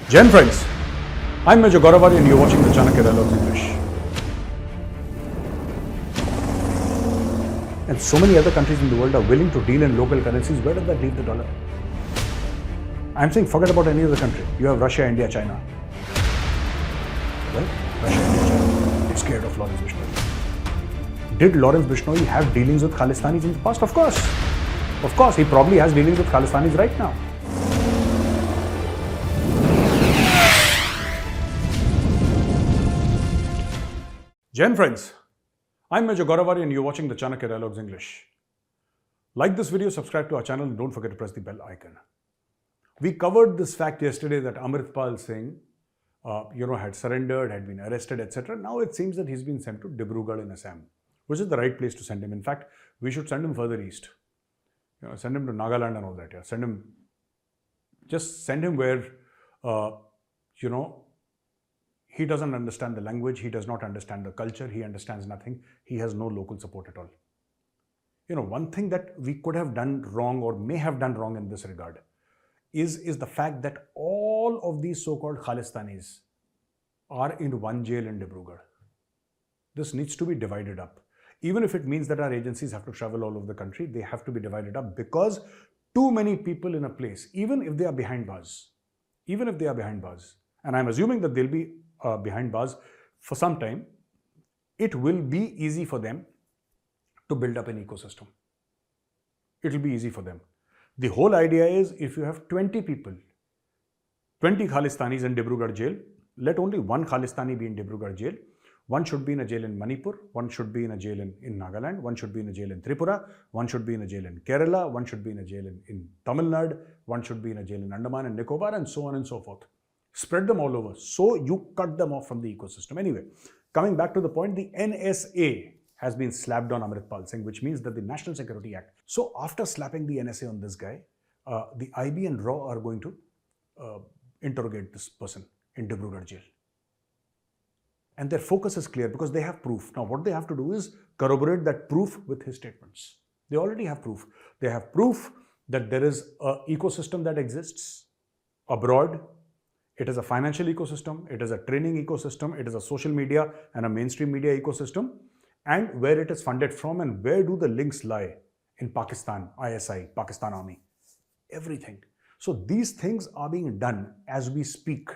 Gen friends, I'm Major Gaurav Arya and you're watching the Chanakya Dialogues English. And so many other countries in the world are willing to deal in local currencies. Where does that leave the dollar? I'm saying forget about any other country. You have Russia, India, China. Well, Russia, India, China. They're scared of Lawrence Bishnoi. Did Lawrence Bishnoi have dealings with Khalistanis in the past? Of course. Of course, he probably has dealings with Khalistanis right now. Gen friends, I'm Major Gaurav Arya and you're watching the Chanakya Dialogues English. Like this video, subscribe to our channel and don't forget to press the bell icon. We covered this fact yesterday that Amritpal Singh, had surrendered, had been arrested, etc. Now it seems that he's been sent to Dibrugarh in Assam, which is the right place to send him. In fact, we should send him further east. Send him to Nagaland and all that. Yeah. Send him where, he doesn't understand the language, he does not understand the culture, he understands nothing, he has no local support at all. One thing that we could have done wrong or may have done wrong in this regard is the fact that all of these so-called Khalistanis are in one jail in Dibrugarh. This needs to be divided up. Even if it means that our agencies have to travel all over the country, they have to be divided up because too many people in a place, even if they are behind bars, and I'm assuming that they'll be behind bars for some time, it will be easy for them to build up an ecosystem. It will be easy for them. The whole idea is if you have 20 people, 20 Khalistanis in Dibrugarh jail, let only one Khalistani be in Dibrugarh jail. One should be in a jail in Manipur, one should be in a jail in Nagaland, one should be in a jail in Tripura, one should be in a jail in Kerala, one should be in a jail in Tamil Nadu, one should be in a jail in Andaman and Nicobar, and so on and so forth. Spread them all over, so you cut them off from the ecosystem. Anyway, coming back to the point, the NSA has been slapped on Amritpal Singh, which means that the National Security Act. So after slapping the NSA on this guy, the IB and RAW are going to interrogate this person in Dibrugarh jail. And their focus is clear because they have proof. Now what they have to do is corroborate that proof with his statements. They already have proof. They have proof that there is an ecosystem that exists abroad. It is a financial ecosystem, it is a training ecosystem, it is a social media and a mainstream media ecosystem, and where it is funded from and where do the links lie in Pakistan, ISI, Pakistan Army, everything. So these things are being done as we speak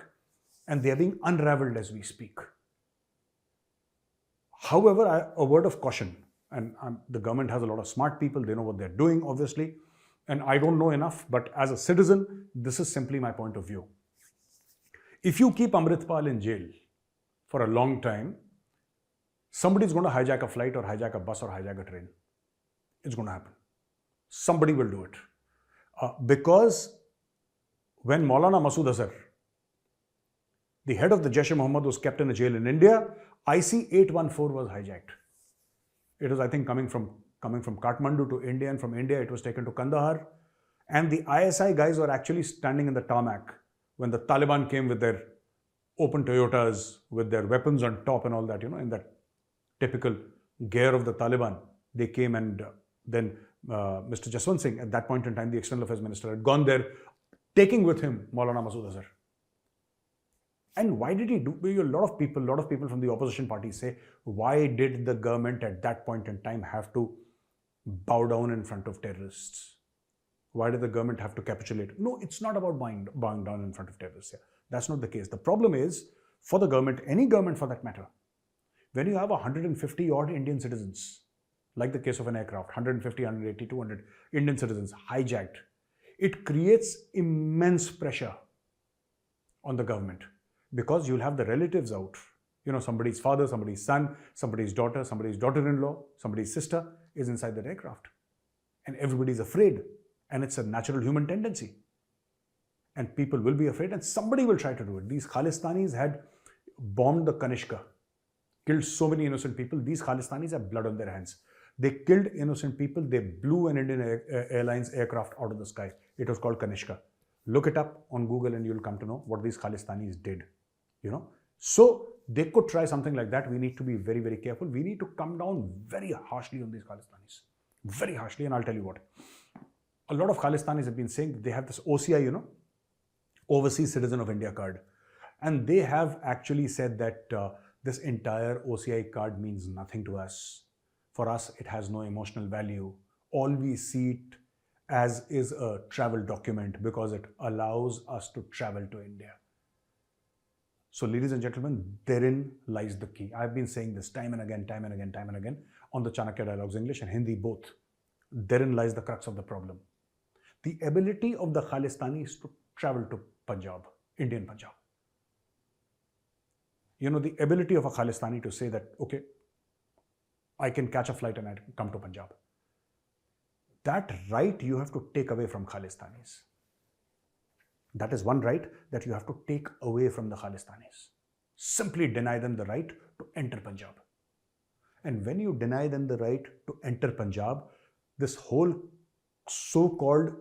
and they are being unraveled as we speak. However, a word of caution, and the government has a lot of smart people, they know what they're doing obviously, and I don't know enough, but as a citizen, this is simply my point of view. If you keep Amritpal in jail for a long time, somebody is going to hijack a flight or hijack a bus or hijack a train. It's going to happen. Somebody will do it. Because when Maulana Masood Azhar, the head of the Jaish-e-Mohammed, was kept in a jail in India, IC-814 was hijacked. It was, I think, coming from Kathmandu to India, and from India it was taken to Kandahar. And the ISI guys were actually standing in the tarmac when the Taliban came with their open Toyotas, with their weapons on top and all that, in that typical gear of the Taliban. They came, and then Mr. Jaswant Singh, at that point in time, the External Affairs Minister, had gone there, taking with him Maulana Masood Azhar. And why did he do? A lot of people from the opposition parties say, why did the government at that point in time have to bow down in front of terrorists? Why did the government have to capitulate? No, it's not about bowing down in front of terrorists. Yeah. That's not the case. The problem is, for the government, any government for that matter, when you have 150 odd Indian citizens, like the case of an aircraft, 150, 180, 200 Indian citizens hijacked, it creates immense pressure on the government because you'll have the relatives out. Somebody's father, somebody's son, somebody's daughter-in-law, somebody's sister is inside that aircraft. And everybody's afraid. And it's a natural human tendency. And people will be afraid and somebody will try to do it. These Khalistanis had bombed the Kanishka, killed so many innocent people. These Khalistanis have blood on their hands. They killed innocent people. They blew an Indian Airlines aircraft out of the sky. It was called Kanishka. Look it up on Google and you'll come to know what these Khalistanis did. So they could try something like that. We need to be very, very careful. We need to come down very harshly on these Khalistanis. Very harshly, and I'll tell you what. A lot of Khalistanis have been saying that they have this OCI, Overseas Citizen of India card. And they have actually said that this entire OCI card means nothing to us. For us, it has no emotional value. All we see it as is a travel document because it allows us to travel to India. So, ladies and gentlemen, therein lies the key. I've been saying this time and again on the Chanakya Dialogues, English and Hindi both. Therein lies the crux of the problem. The ability of the Khalistanis to travel to Punjab, Indian Punjab. The ability of a Khalistani to say that, okay, I can catch a flight and I come to Punjab. That right you have to take away from Khalistanis. That is one right that you have to take away from the Khalistanis. Simply deny them the right to enter Punjab. And when you deny them the right to enter Punjab, this whole so-called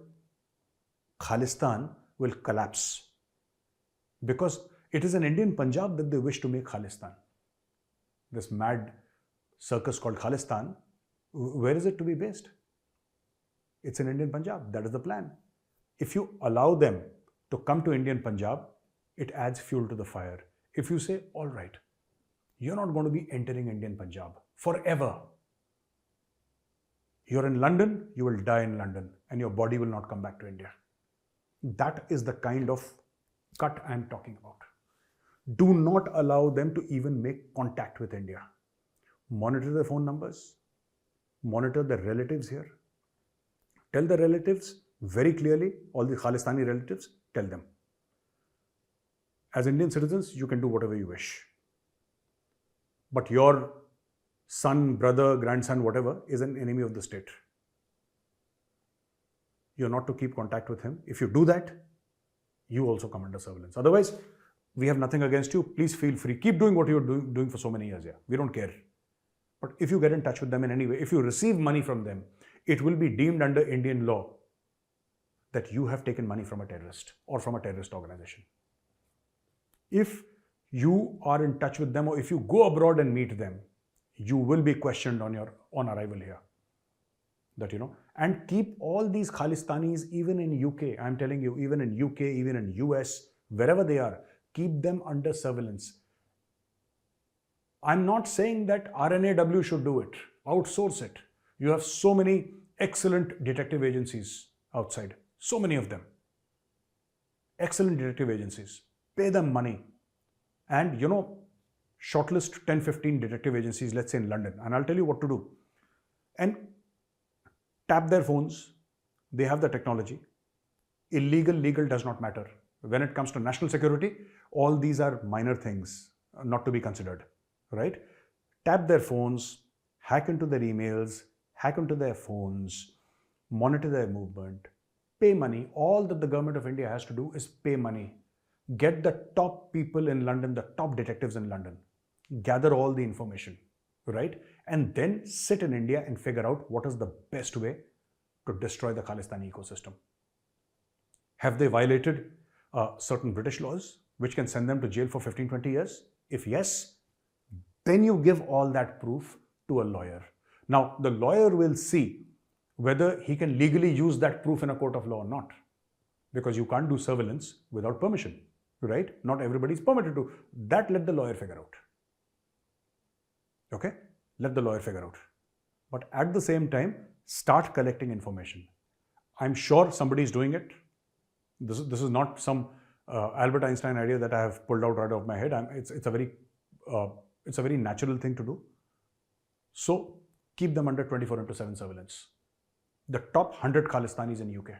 Khalistan will collapse. Because it is an Indian Punjab that they wish to make Khalistan. This mad circus called Khalistan, where is it to be based? It's in Indian Punjab. That is the plan. If you allow them to come to Indian Punjab, it adds fuel to the fire. If you say, all right, you're not going to be entering Indian Punjab forever. You're in London, you will die in London, and your body will not come back to India. That is the kind of cut I'm talking about. Do not allow them to even make contact with India. Monitor their phone numbers. Monitor their relatives here. Tell the relatives very clearly, all the Khalistani relatives, tell them. As Indian citizens, you can do whatever you wish. But your son, brother, grandson, whatever, is an enemy of the state. You're not to keep contact with him. If you do that, you also come under surveillance. Otherwise, we have nothing against you. Please feel free. Keep doing what you're doing for so many years. Yeah, we don't care. But if you get in touch with them in any way, if you receive money from them, it will be deemed under Indian law that you have taken money from a terrorist or from a terrorist organization. If you are in touch with them or if you go abroad and meet them, you will be questioned on arrival here. And keep all these Khalistanis, even in UK, I'm telling you, even in UK, even in US, wherever they are, keep them under surveillance. I'm not saying that RNAW should do it. Outsource it. You have so many excellent detective agencies outside. So many of them. Excellent detective agencies. Pay them money. And shortlist 10, 15 detective agencies, let's say in London. And I'll tell you what to do. And tap their phones. They have the technology. Illegal, legal does not matter. When it comes to national security, all these are minor things not to be considered, right? Tap their phones, hack into their emails, hack into their phones, monitor their movement, pay money. All that the government of India has to do is pay money. Get the top people in London, the top detectives in London, gather all the information, right? And then sit in India and figure out what is the best way to destroy the Khalistani ecosystem. Have they violated certain British laws, which can send them to jail for 15, 20 years? If yes, then you give all that proof to a lawyer. Now, the lawyer will see whether he can legally use that proof in a court of law or not. Because you can't do surveillance without permission, right? Not everybody is permitted to. That let the lawyer figure out. Okay? Let the lawyer figure out. But at the same time, start collecting information. I'm sure somebody is doing it. This is not some Albert Einstein idea that I have pulled out right off my head. It's a very natural thing to do. So keep them under 24/7 surveillance. The top 100 Khalistanis in UK.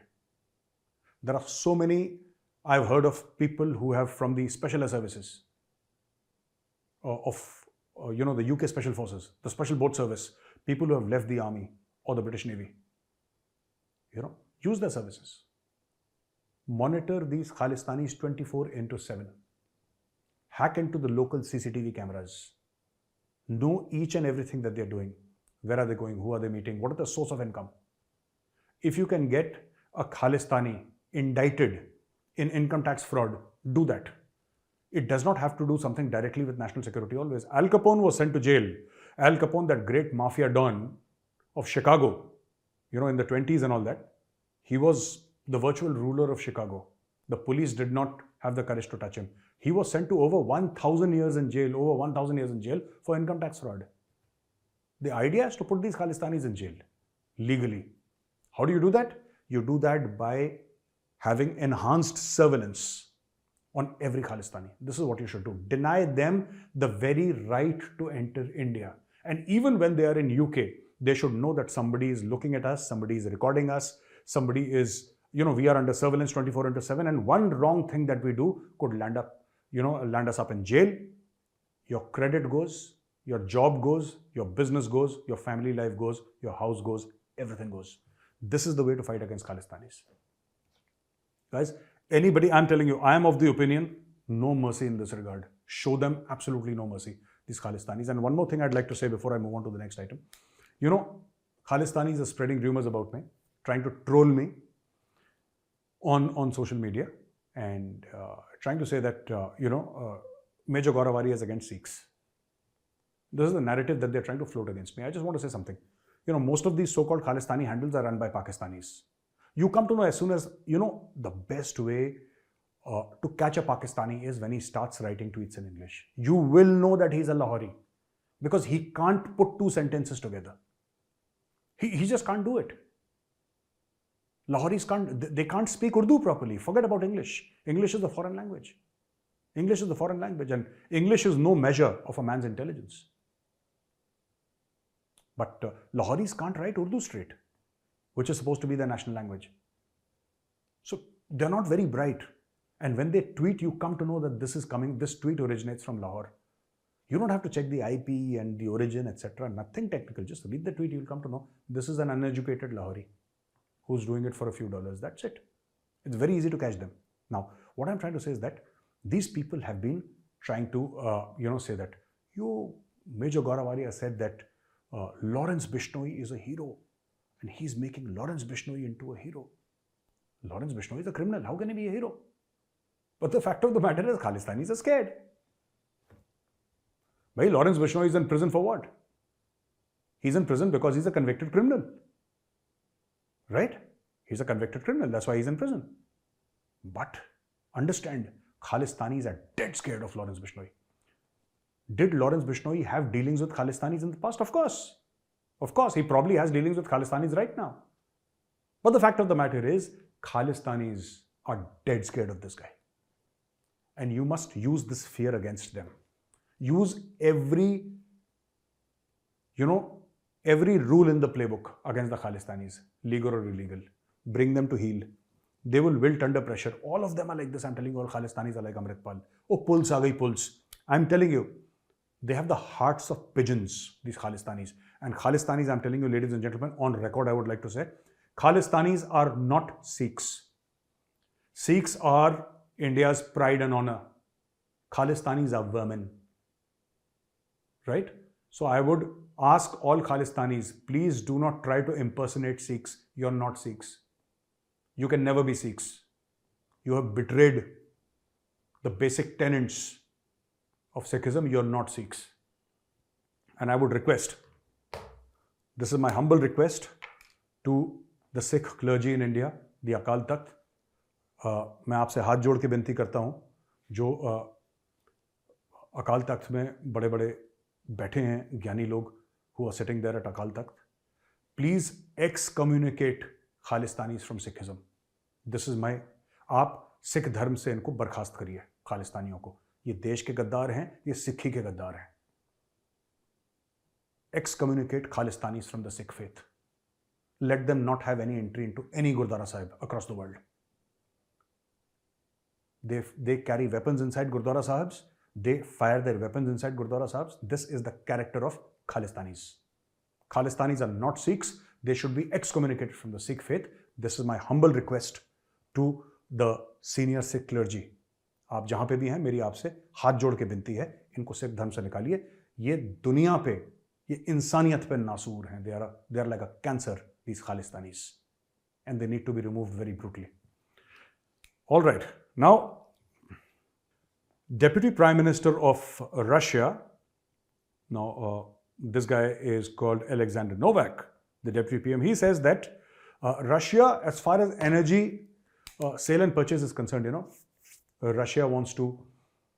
There are so many. I've heard of people who have from the special air services the UK Special Forces, the Special Boat Service, people who have left the army or the British Navy. Use their services. Monitor these Khalistanis 24/7. Hack into the local CCTV cameras. Know each and everything that they're doing. Where are they going? Who are they meeting? What is the source of income? If you can get a Khalistani indicted in income tax fraud, do that. It does not have to do something directly with national security always. Al Capone was sent to jail. Al Capone, that great mafia don of Chicago, in the 20s and all that, he was the virtual ruler of Chicago. The police did not have the courage to touch him. He was sent to over 1,000 years in jail, for income tax fraud. The idea is to put these Khalistanis in jail, legally. How do you do that? You do that by having enhanced surveillance on every Khalistani. This is what you should do. Deny them the very right to enter India. And even when they are in UK, they should know that somebody is looking at us, somebody is recording us, somebody is, we are under surveillance 24/7, and one wrong thing that we do could land us up in jail. Your credit goes, your job goes, your business goes, your family life goes, your house goes, everything goes. This is the way to fight against Khalistanis. Guys, anybody, I'm telling you, I am of the opinion, no mercy in this regard. Show them absolutely no mercy, these Khalistanis. And one more thing I'd like to say before I move on to the next item. Khalistanis are spreading rumors about me, trying to troll me on social media, and trying to say that, Major Gaurav Arya is against Sikhs. This is the narrative that they're trying to float against me. I just want to say something. Most of these so-called Khalistani handles are run by Pakistanis. You come to know as soon as, the best way to catch a Pakistani is when he starts writing tweets in English. You will know that he's a Lahori because he can't put two sentences together. He just can't do it. Lahoris can't speak Urdu properly. Forget about English. English is a foreign language. English is the foreign language, and English is no measure of a man's intelligence. But Lahoris can't write Urdu straight, which is supposed to be their national language. So they're not very bright. And when they tweet, you come to know that this tweet originates from Lahore. You don't have to check the IP and the origin, etc. Nothing technical. Just read the tweet, you'll come to know this is an uneducated Lahori who's doing it for a few dollars. That's it. It's very easy to catch them. Now, what I'm trying to say is that these people have been trying to, say that, Major Gaurav Arya said that Lawrence Bishnoi is a hero, and he's making Lawrence Bishnoi into a hero. Lawrence Bishnoi is a criminal. How can he be a hero? But the fact of the matter is, Khalistanis are scared. Bhai, Lawrence Bishnoi is in prison for what? He's in prison because he's a convicted criminal. Right? He's a convicted criminal. That's why he's in prison. But understand, Khalistanis are dead scared of Lawrence Bishnoi. Did Lawrence Bishnoi have dealings with Khalistanis in the past? Of course. Of course, he probably has dealings with Khalistanis right now. But the fact of the matter is, Khalistanis are dead scared of this guy. And you must use this fear against them. Use every rule in the playbook against the Khalistanis, legal or illegal. Bring them to heel. They will wilt under pressure. All of them are like this. I'm telling you, all Khalistanis are like Amritpal. Oh, pulse aa gayi, pulse. I'm telling you, they have the hearts of pigeons, these Khalistanis. And Khalistanis, I'm telling you, ladies and gentlemen, on record, I would like to say, Khalistanis are not Sikhs. Sikhs are India's pride and honor. Khalistanis are vermin. Right? So I would ask all Khalistanis, please do not try to impersonate Sikhs. You're not Sikhs. You can never be Sikhs. You have betrayed the basic tenets of Sikhism. You're not Sikhs. And I would request, this is my humble request to the Sikh clergy in India, the Akal Takht. मैं आपसे हाथ जोड़ के विनती करता हूँ, जो अकाल तख्त में बड़े बड़े बैठे हैं ज्ञानी लोग, who are sitting there at Akal Takht, please excommunicate Khalistanis from Sikhism. This is my, आप सिख धर्म से इनको बर्खास्त करिए, खालिस्तानियों को. ये देश के गद्दार हैं, ये सिक्खी के गद्दार हैं. Excommunicate Khalistanis from the Sikh faith. Let them not have any entry into any Gurdwara Sahib across the world. They carry weapons inside Gurdwara Sahibs. They fire their weapons inside Gurdwara Sahibs. This is the character of Khalistanis. Khalistanis are not Sikhs. They should be excommunicated from the Sikh faith. This is my humble request to the senior Sikh clergy. आप जहाँ पे भी हैं, मेरी आपसे हाथ जोड़ के विनती है, इनको सिख धर्म से निकालिए. ये दुनिया पे, ये इंसानियत पे नासूर हैं. They are like a cancer, these Khalistanis. And they need to be removed very brutally. All right. Now, Deputy Prime Minister of Russia, this guy is called Alexander Novak, the Deputy PM. He says that Russia, as far as energy sale and purchase is concerned, Russia wants to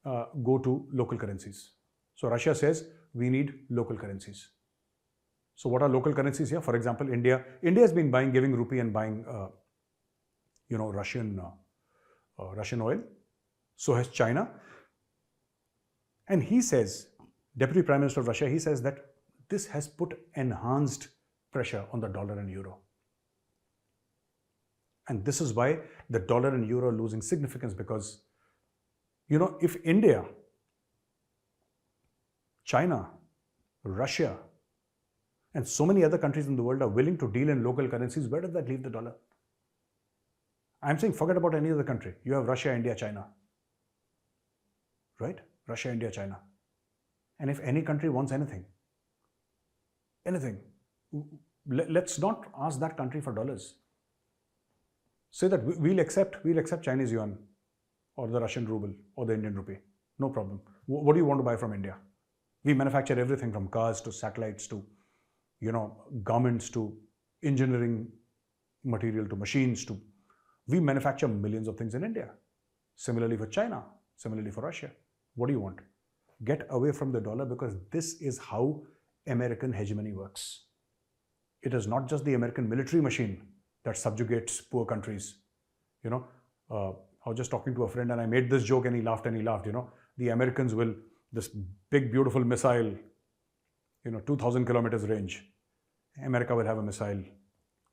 go to local currencies. So Russia says we need local currencies. So what are local currencies here? For example, India has been giving rupee and buying, Russian oil. So has China. And he says, Deputy Prime Minister of Russia, he says that this has put enhanced pressure on the dollar and euro. And this is why the dollar and euro are losing significance, because, if India, China, Russia, and so many other countries in the world are willing to deal in local currencies, where does that leave the dollar? I'm saying forget about any other country. You have Russia, India, China. Right? Russia, India, China. And if any country wants anything, let's not ask that country for dollars. Say that we'll accept Chinese yuan or the Russian ruble or the Indian rupee. No problem. What do you want to buy from India? We manufacture everything from cars to satellites to, garments to engineering material to machines to, we manufacture millions of things in India. Similarly for China, similarly for Russia. What do you want? Get away from the dollar, because this is how American hegemony works. It is not just the American military machine that subjugates poor countries. I was just talking to a friend and I made this joke and he laughed. The Americans will, this big beautiful missile, 2,000 kilometers range. America will have a missile.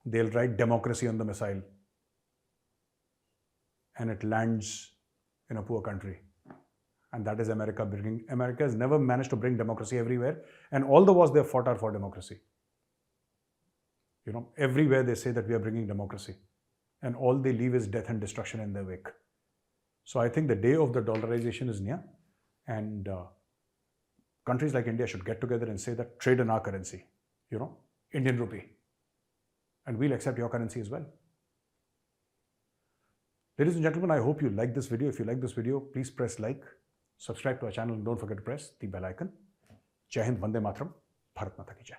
They'll write democracy on the missile. And it lands in a poor country. And that is America bringing. America has never managed to bring democracy everywhere. And all the wars they have fought are for democracy. Everywhere they say that we are bringing democracy. And all they leave is death and destruction in their wake. So I think the day of the dollarization is near. And countries like India should get together and say that trade in our currency, Indian rupee. And we'll accept your currency as well. Ladies and gentlemen, I hope you like this video. If you like this video, please press like, subscribe to our channel, and don't forget to press the bell icon. Jai Hind, Vande Mataram, Bharat Mata ki Jai.